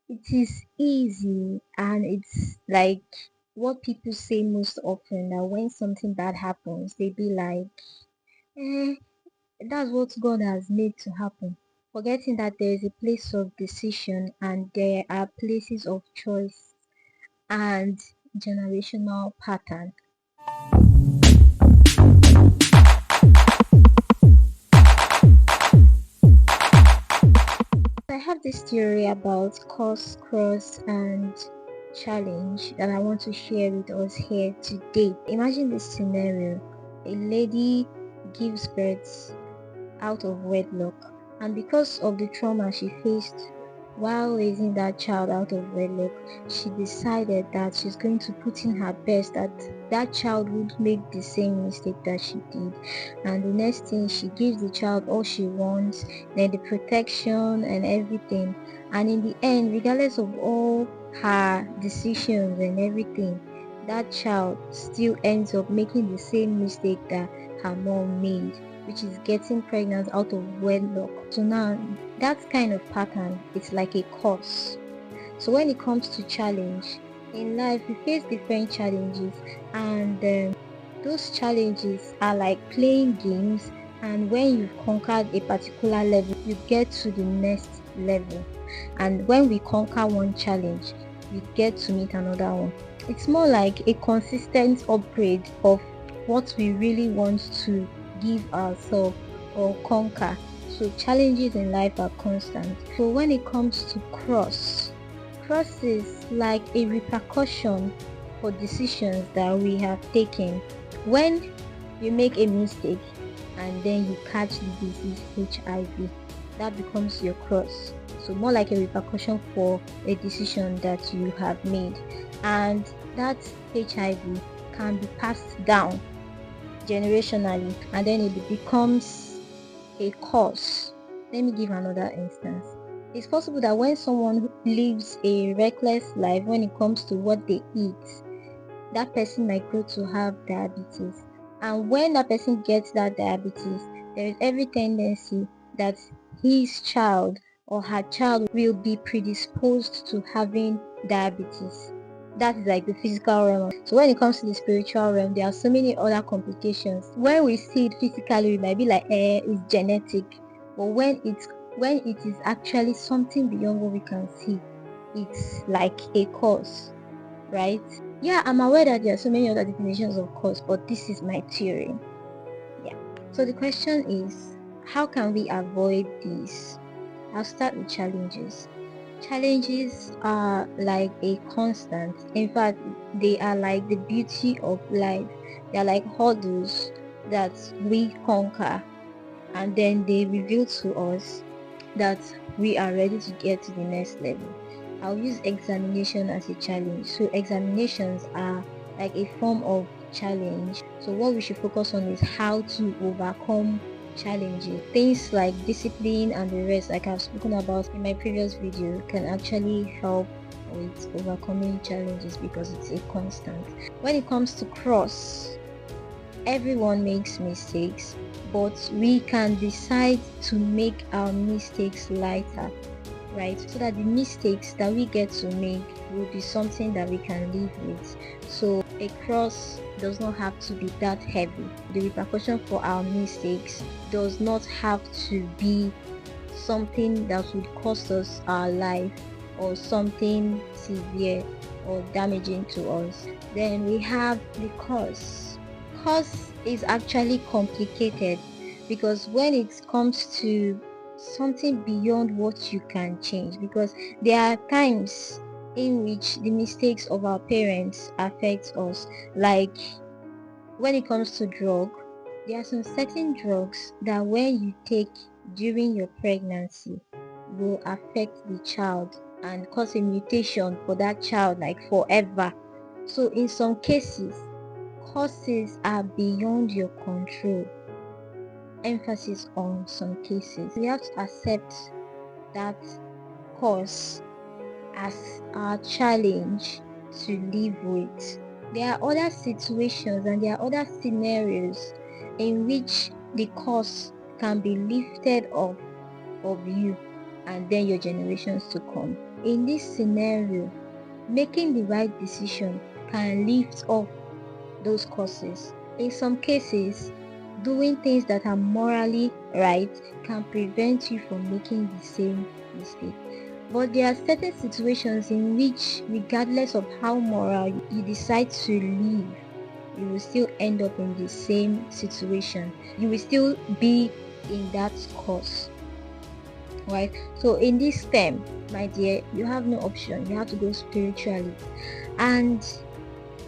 It is easy, and it's like what people say most often, that when something bad happens, they be like, eh, that's what God has made to happen. Forgetting that there is a place of decision and there are places of choice and generational pattern. I have this theory about cause, cross, and challenge that I want to share with us here today. Imagine this scenario. A lady gives birth out of wedlock, and because of the trauma she faced while raising that child out of wedlock, she decided that she's going to put in her best that that child would make the same mistake that she did. And the next thing, she gives the child all she wants, then the protection and everything. And in the end, regardless of all her decisions and everything, that child still ends up making the same mistake that her mom made, which is getting pregnant out of wedlock. So now that kind of pattern, it's like a curse. So when it comes to challenge in life, we face different challenges, and those challenges are like playing games. And when you've conquered a particular level, you get to the next level. And when we conquer one challenge, we get to meet another one. It's more like a consistent upgrade of what we really want to give ourselves or conquer. So challenges in life are constant. So when it comes to cross is like a repercussion for decisions that we have taken. When you make a mistake and then you catch the disease HIV, that becomes your cross. So more like a repercussion for a decision that you have made. And that HIV can be passed down generationally, and then it becomes a cause. Let me give another instance. It's possible that when someone lives a reckless life when it comes to what they eat, that person might grow to have diabetes. And when that person gets that diabetes, there is every tendency that his child or her child will be predisposed to having diabetes. That is like the physical realm. So when it comes to the spiritual realm, there are so many other complications. When we see it physically, we might be like, it's genetic. But when it is actually something beyond what we can see, it's like a cause, right? Yeah, I'm aware that there are so many other definitions of cause, but this is my theory. Yeah. So the question is, how can we avoid this? I'll start with challenges. Challenges are like a constant. In fact, they are like the beauty of life. They are like hurdles that we conquer, and then they reveal to us that we are ready to get to the next level. I'll use examination as a challenge. So examinations are like a form of challenge. So what we should focus on is how to overcome challenges. Things like discipline and the rest, like I've spoken about in my previous video, can actually help with overcoming challenges because it's a constant. When it comes to cross, everyone makes mistakes, but we can decide to make our mistakes lighter, right? So that the mistakes that we get to make will be something that we can live with. So a cross does not have to be that heavy. The repercussion for our mistakes does not have to be something that would cost us our life or something severe or damaging to us. Then we have the cause. Cause is actually complicated because when it comes to something beyond what you can change, because there are times in which the mistakes of our parents affect us, like when it comes to drug, there are some certain drugs that when you take during your pregnancy will affect the child and cause a mutation for that child like forever. So in some cases, causes are beyond your control. Emphasis on some cases. We have to accept that cause as our challenge to live with. There are other situations and there are other scenarios in which the cause can be lifted off of you and then your generations to come. In this scenario, making the right decision can lift off those causes. In some cases, doing things that are morally right can prevent you from making the same mistake. But there are certain situations in which, regardless of how moral you decide to live, you will still end up in the same situation. You will still be in that course, right? So in this term, my dear, you have no option. You have to go spiritually. And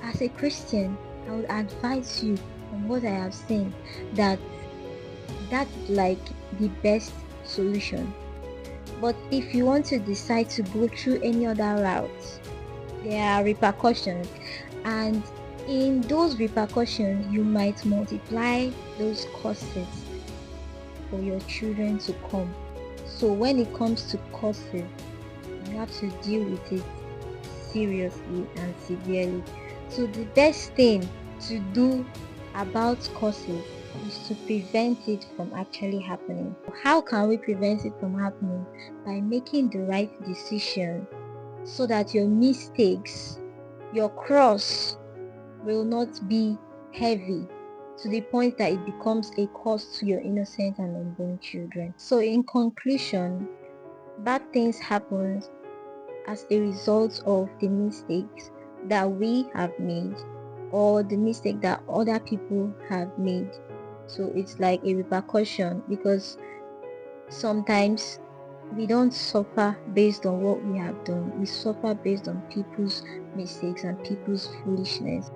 as a Christian, I would advise you, from what I have seen, that that's like the best solution. But if you want to decide to go through any other route, there are repercussions, and in those repercussions you might multiply those costs for your children to come. So when it comes to costs, you have to deal with it seriously and severely. So the best thing to do about causes is to prevent it from actually happening. How can we prevent it from happening? By making the right decision, so that your mistakes, your cross, will not be heavy to the point that it becomes a cost to your innocent and unborn children. So in conclusion, bad things happen as a result of the mistakes that we have made, or the mistake that other people have made. So it's like a repercussion, because sometimes we don't suffer based on what we have done. We suffer based on people's mistakes and people's foolishness.